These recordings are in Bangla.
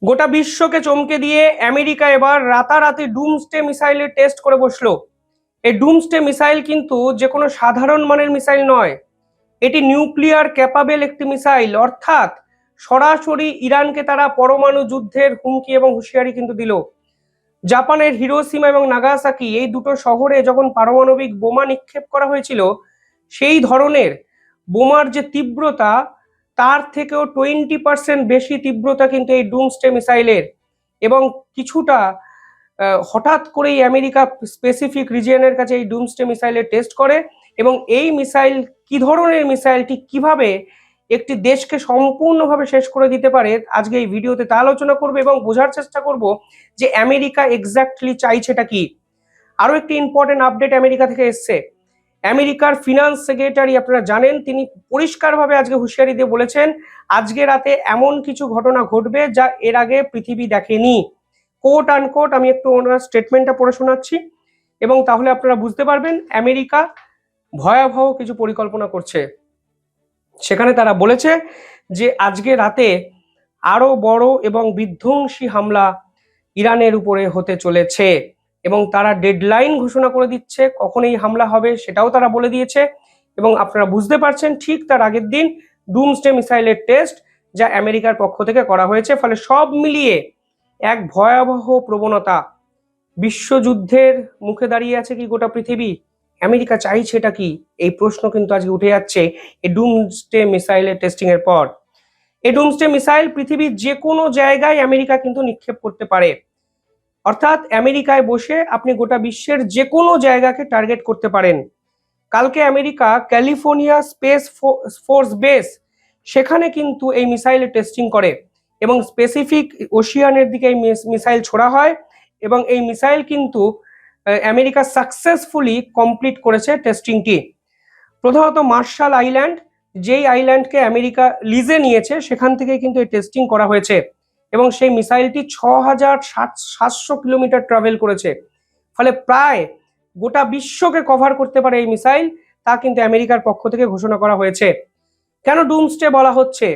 গোটা বিশ্বকে চমকে দিয়ে আমেরিকা এবার রাতারাতি ডুমসডে মিসাইলের টেস্ট করে বসলো। এই ডুমসডে মিসাইল কিন্তু যে কোনো সাধারণ মানের মিসাইল নয়, এটি নিউক্লিয়ার ক্যাপাবেল একটি মিসাইল, অর্থাৎ সরাসরি ইরানকে তারা পরমাণু যুদ্ধের হুমকি এবং হুঁশিয়ারি কিন্তু দিল। জাপানের হিরোশিমা এবং নাগাসাকি এই দুটো শহরে যখন পারমাণবিক বোমা নিক্ষেপ করা হয়েছিল, সেই ধরনের বোমার যে তীব্রতা তার থেকেও 20% বেশি তীব্রতা কিন্তু এই ডুমসডে মিসাইলের। এবং কিছুটা হঠাৎ করেই আমেরিকা স্পেসিফিক রিজিয়নের কাছে এই ডুমসডে মিসাইলের টেস্ট করে, এবং এই মিসাইল কি ধরনের মিসাইল, ঠিক কিভাবে একটি দেশকে সম্পূর্ণভাবে শেষ করে দিতে পারে, আজকে এই ভিডিওতে তা আলোচনা করবো এবং বোঝার চেষ্টা করব যে আমেরিকা এক্স্যাক্টলি চাইছেটা কি। আরো একটি ইম্পর্টেন্ট আপডেট আমেরিকা থেকে এসছে। আমেরিকার ফিনান্স সেক্রেটারি, আপনারা জানেন, তিনি পরিষ্কারভাবে আজকে হুঁশিয়ারি দিয়ে বলেছেন আজকে রাতে এমন কিছু ঘটনা ঘটবে যা এর আগে পৃথিবী দেখেনি। কোট আনকোট, আমি একটু ওনার স্টেটমেন্টটা পড়ে শোনাচ্ছি এবং তাহলে আপনারা বুঝতে পারবেন আমেরিকা ভয়াবহ কিছু পরিকল্পনা করছে। সেখানে তারা বলেছে যে আজকে রাতে আরো বড় এবং বিধ্বংসী হামলা ইরানের উপরে হতে চলেছে, এবং তারা ডেডলাইন ঘোষণা করে দিচ্ছে কখন এই হামলা হবে সেটাও তারা বলে দিয়েছে। এবং আপনারা বুঝতে পারছেন ঠিক তার আগের দিন ডুমসডে মিসাইলের টেস্ট যা আমেরিকার পক্ষ থেকে করা হয়েছে। ফলে সব মিলিয়ে এক ভয়াবহ প্রবণতা, বিশ্বযুদ্ধের মুখে দাঁড়িয়ে আছে কি গোটা পৃথিবী, আমেরিকা চাইছে এটা কি, এই প্রশ্ন কিন্তু আজকে উঠে যাচ্ছে এই ডুমসডে মিসাইলের টেস্টিং এর পর। এই ডুমসডে মিসাইল পৃথিবীর যে কোনো জায়গায় আমেরিকা কিন্তু নিক্ষেপ করতে পারে, অর্থাৎ আমেরিকায় বসে আপনি গোটা বিশ্বের যে কোনো জায়গাকে টার্গেট করতে পারেন। কালকে America California space force base, সেখানে কিন্তু এই মিসাইলের টেস্টিং করে এবং স্পেসিফিক ওশিয়ানের দিকে এই মিসাইল ছোড়া হয়, এবং এই মিসাইল কিন্তু আমেরিকা সাকসেসফুলি কমপ্লিট করেছে টেস্টিংটি। প্রধানত মার্শাল আইল্যান্ড, যেই আইল্যান্ডকে আমেরিকা লিজে নিয়েছে, সেখান থেকে কিন্তু এই টেস্টিং করা হয়েছে এবং সেই মিসাইলটি 6700 কিলোমিটার ট্রাভেল করেছে। ফলে প্রায় গোটা বিশ্বকে কভার করতে পারে এই মিসাইল, তা কিন্তু আমেরিকার পক্ষ থেকে ঘোষণা করা হয়েছে। কেন ডুমসডে বলা হচ্ছে?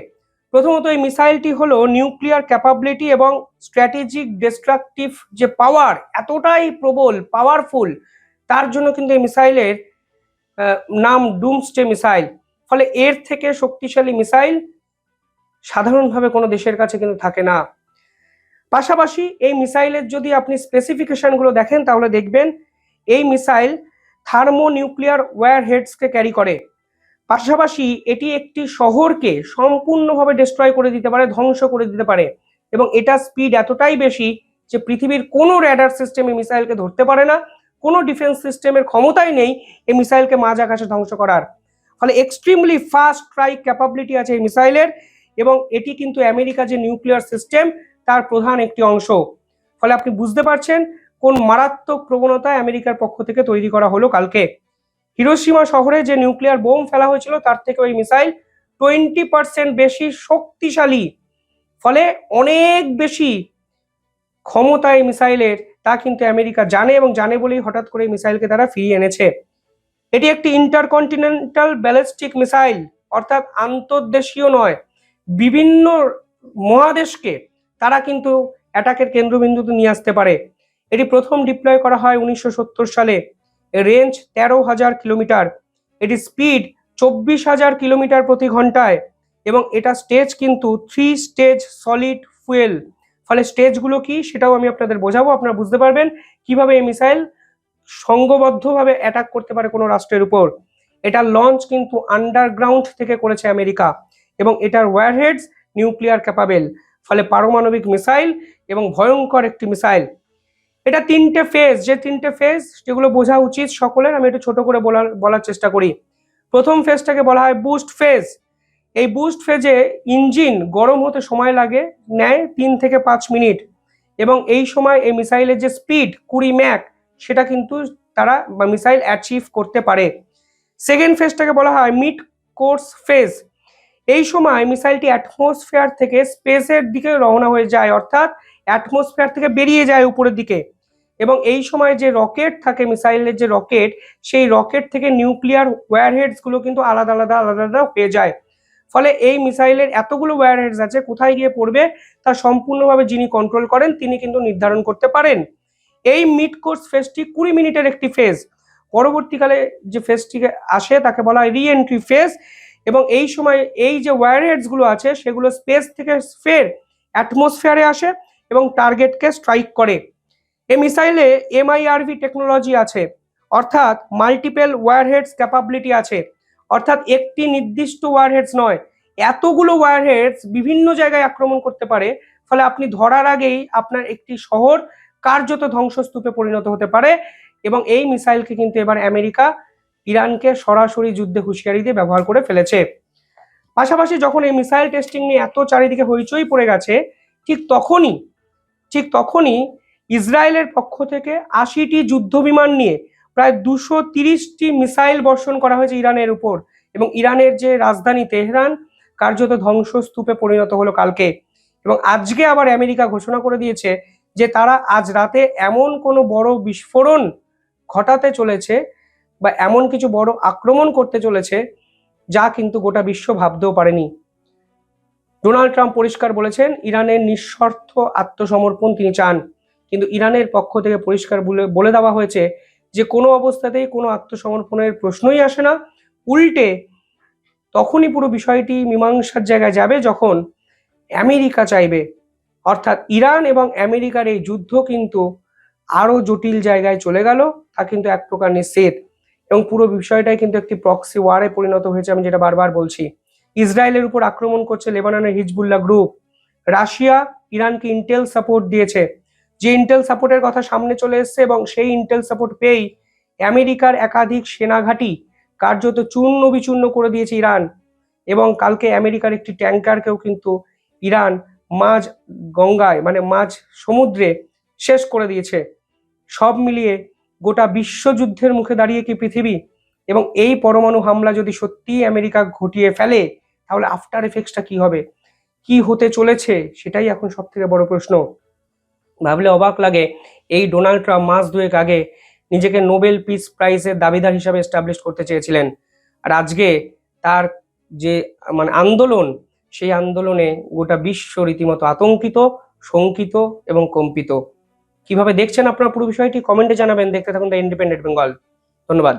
প্রথমত এই মিসাইলটি হলো নিউক্লিয়ার ক্যাপাবিলিটি এবং স্ট্র্যাটেজিক ডিস্ট্রাকটিভ যে পাওয়ার এতটাই প্রবল পাওয়ারফুল, তার জন্য কিন্তু এই মিসাইলের নাম ডুমসডে মিসাইল। ফলে এর থেকে শক্তিশালী মিসাইল সাধারণভাবে কোনো দেশের কাছে কিন্তু থাকে না। পাশাপাশি এই মিসাইলের যদি আপনি স্পেসিফিকেশনগুলো দেখেন তাহলে দেখবেন এই মিসাইল থার্মো নিউক্লিয়ার ওয়্যারহেডসকে ক্যারি করে। পাশাপাশি এটি একটি শহরকে সম্পূর্ণভাবে ডিস্ট্রয় করে দিতে পারে, ধ্বংস করে দিতে পারে, এবং এটা স্পিড এতটাই বেশি যে পৃথিবীর কোনো র্যাডার সিস্টেম এই মিসাইলকে ধরতে পারে না, কোনো ডিফেন্স সিস্টেমের ক্ষমতাই নেই এই মিসাইলকে মাঝ আকাশে ধ্বংস করার। ফলে এক্সট্রিমলি ফাস্ট স্ট্রাইক ক্যাপাবিলিটি আছে এই মিসাইলের, এবং এটি কিন্তু আমেরিকা যে নিউক্লিয়ার সিস্টেম তার প্রধান একটি অংশ। ফলে আপনি বুঝতে পারছেন কোন মারাত্মক প্রবণতায় আমেরিকার পক্ষ থেকে তৈরি করা হলো কালকে। হিরোশিমা শহরে যে নিউক্লিয়ার বোম ফেলা হয়েছিল তার থেকে ওই মিসাইল 20% বেশি শক্তিশালী। ফলে অনেক বেশি ক্ষমতা এই মিসাইলের, তা কিন্তু আমেরিকা জানে, এবং জানে বলেই হঠাৎ করে এই মিসাইলকে তারা ফিরিয়ে এনেছে। এটি একটি ইন্টারকন্টিনেন্টাল ব্যালিস্টিক মিসাইল, অর্থাৎ আন্তর্দেশীয় নয়, বিভিন্ন মহাদেশকে তারা কিন্তু অ্যাটাকের কেন্দ্রবিন্দুতে নিয়ে আসতে পারে। এটি প্রথম ডিপ্লয় করা হয় 1970 সালে। রেঞ্জ 13,000 কিলোমিটার, এটি স্পিড 24,000 কিলোমিটার প্রতি ঘন্টায়, এবং এটা স্টেজ কিন্তু 3 স্টেজ সলিড ফুয়েল। ফলে স্টেজগুলো কি সেটাও আমি আপনাদের বোঝাবো, আপনারা বুঝতে পারবেন কিভাবে এই মিসাইল সংঘবদ্ধভাবে অ্যাটাক করতে পারে কোনো রাষ্ট্রের উপর। এটা লঞ্চ কিন্তু আন্ডারগ্রাউন্ড থেকে করেছে আমেরিকা, এবং এটার ওয়্যারহেডস নিউক্লিয়ার ক্যাপাবেল। ফলে পারমাণবিক মিসাইল এবং ভয়ঙ্কর একটি মিসাইল। এটা তিনটে ফেজ, যে তিনটে ফেজ যেগুলো বোঝা উচিত সকলের, আমি একটু ছোট করে বলার চেষ্টা করি। প্রথম ফেজটাকে বলা হয় বুস্ট ফেজ। এই বুস্ট ফেজে ইঞ্জিন গরম হতে সময় লাগে নেয় 3 থেকে 5 মিনিট, এবং এই সময় এই মিসাইলের যে স্পিড 20 ম্যাক, সেটা কিন্তু তারা মিসাইল অ্যাচিভ করতে পারে। সেকেন্ড ফেজটাকে বলা হয় মিড কোর্স ফেজ। এই সময় মিসাইলটি অ্যাটমসফিয়ার থেকে স্পেসের দিকে রওনা হয়ে যায়, অর্থাৎ অ্যাটমসফিয়ার থেকে বেরিয়ে যায় উপরের দিকে, এবং এই সময় যে রকেট থাকে মিসাইলের যে রকেট, সেই রকেট থেকে নিউক্লিয়ার ওয়্যারহেডস গুলো কিন্তু আলাদা আলাদা হয়ে যায়। ফলে এই মিসাইলের এতগুলো ওয়্যারহেডস আছে, কোথায় গিয়ে পড়বে তা সম্পূর্ণভাবে যিনি কন্ট্রোল করেন তিনি কিন্তু নির্ধারণ করতে পারেন। এই মিড কোর্স ফেজটি 20 মিনিটের একটি ফেজ। পরবর্তীকালে যে ফেজটি আসে তাকে বলা হয় রি এন্ট্রি ফেজ, এবং এই সময় এই যে ওয়্যারহেডস গুলো আছে সেগুলো স্পেস থেকে ফের অ্যাটমসফিয়ারে আসে এবং টার্গেটকে স্ট্রাইক করে। এই মিসাইলে MIRV টেকনোলজি আছে, অর্থাৎ মাল্টিপল ওয়্যারহেডস ক্যাপাবিলিটি আছে, অর্থাৎ একটি নির্দিষ্ট ওয়্যারহেডস নয়, এতগুলো ওয়্যারহেডস বিভিন্ন জায়গায় আক্রমণ করতে পারে। ফলে আপনি ধরার আগেই আপনার একটি শহর কার্যত ধ্বংসস্তূপে পরিণত হতে পারে। এবং এই মিসাইলকে কিন্তু এবার আমেরিকা ইরানকে সরাসরি যুদ্ধে হুঁশিয়ারি দিয়ে ব্যবহার করে ফেলেছে। পাশাপাশি যখন এই মিসাইল টেস্টিং নিয়ে এত চারিদিকে হইচই পড়ে গেছে, ঠিক তখনই ইসরায়েলের পক্ষ থেকে 80টি যুদ্ধ বিমান নিয়ে প্রায় 230টি মিসাইল বর্ষণ করা হয়েছে ইরানের উপর, এবং ইরানের যে রাজধানী তেহরান কার্যত ধ্বংসস্তূপে পরিণত হলো কালকে। এবং আজকে আবার আমেরিকা ঘোষণা করে দিয়েছে যে তারা আজ রাতে এমন কোনো বড় বিস্ফোরণ ঘটাতে চলেছে বা এমন কিছু বড় আক্রমণ করতে চলেছে যা কিন্তু গোটা বিশ্ব ভাবতেও পারেনি। ডোনাল্ড ট্রাম্প পরিষ্কার বলেছেন ইরানের নিঃশর্ত আত্মসমর্পণ তিনি চান, কিন্তু ইরানের পক্ষ থেকে পরিষ্কার বলে দেওয়া হয়েছে যে কোনো অবস্থাতেই কোনো আত্মসমর্পণের প্রশ্নই আসে না। উল্টে তখনই পুরো বিষয়টি মীমাংসার জায়গায় যাবে যখন আমেরিকা চাইবে, অর্থাৎ ইরান এবং আমেরিকার এই যুদ্ধ কিন্তু আরো জটিল জায়গায় চলে গেল, তা কিন্তু এক প্রকার নিশ্চিত। এবং পুরো বিষয়টাই কিন্তু একটি প্রক্সি ওয়ারে পরিণত হয়েছে, আমি যেটা বারবার বলছি। ইসরায়েলের উপর আক্রমণ করছে লেবাননের হিজবুল্লাহ গ্রুপ, রাশিয়া ইরানকে ইন্টেল সাপোর্ট দিয়েছে, যে ইন্টেল সাপোর্টের কথা সামনে চলে এসছে, এবং সেই ইন্টেল সাপোর্ট পেয়েই আমেরিকার একাধিক সেনাঘাঁটি কার্যত চূর্ণ বিচূর্ণ করে দিয়েছে ইরান। এবং কালকে আমেরিকার একটি ট্যাঙ্কারকেও কিন্তু ইরান মাঝ গঙ্গায় মানে মাঝ সমুদ্রে শেষ করে দিয়েছে। সব মিলিয়ে গোটা বিশ্বযুদ্ধের মুখে দাঁড়িয়ে কি পৃথিবী? এবং এই পরমাণু হামলা যদি সত্যিই আমেরিকা ঘটিয়ে ফেলে তাহলে আফটার এফেক্টসটা কি হবে, কি হতে চলেছে, সেটাই এখন সব থেকে বড় প্রশ্ন। ভাবলে অবাক লাগে, এই ডোনাল্ড ট্রাম্প মাস দুয়েক আগে নিজেকে নোবেল পিস প্রাইজের দাবিদার হিসাবে এস্টাবলিশ করতে চেয়েছিলেন, আর আজকে তার যে আন্দোলন, সেই আন্দোলনে গোটা বিশ্ব রীতিমতো আতঙ্কিত, শঙ্কিত এবং কম্পিত। কিভাবে দেখছেন আপনারা পুরো বিষয়টি কমেন্টে জানাবেন। দেখতে থাকুন দ্য ইন্ডিপেন্ডেন্ট বেঙ্গল। ধন্যবাদ।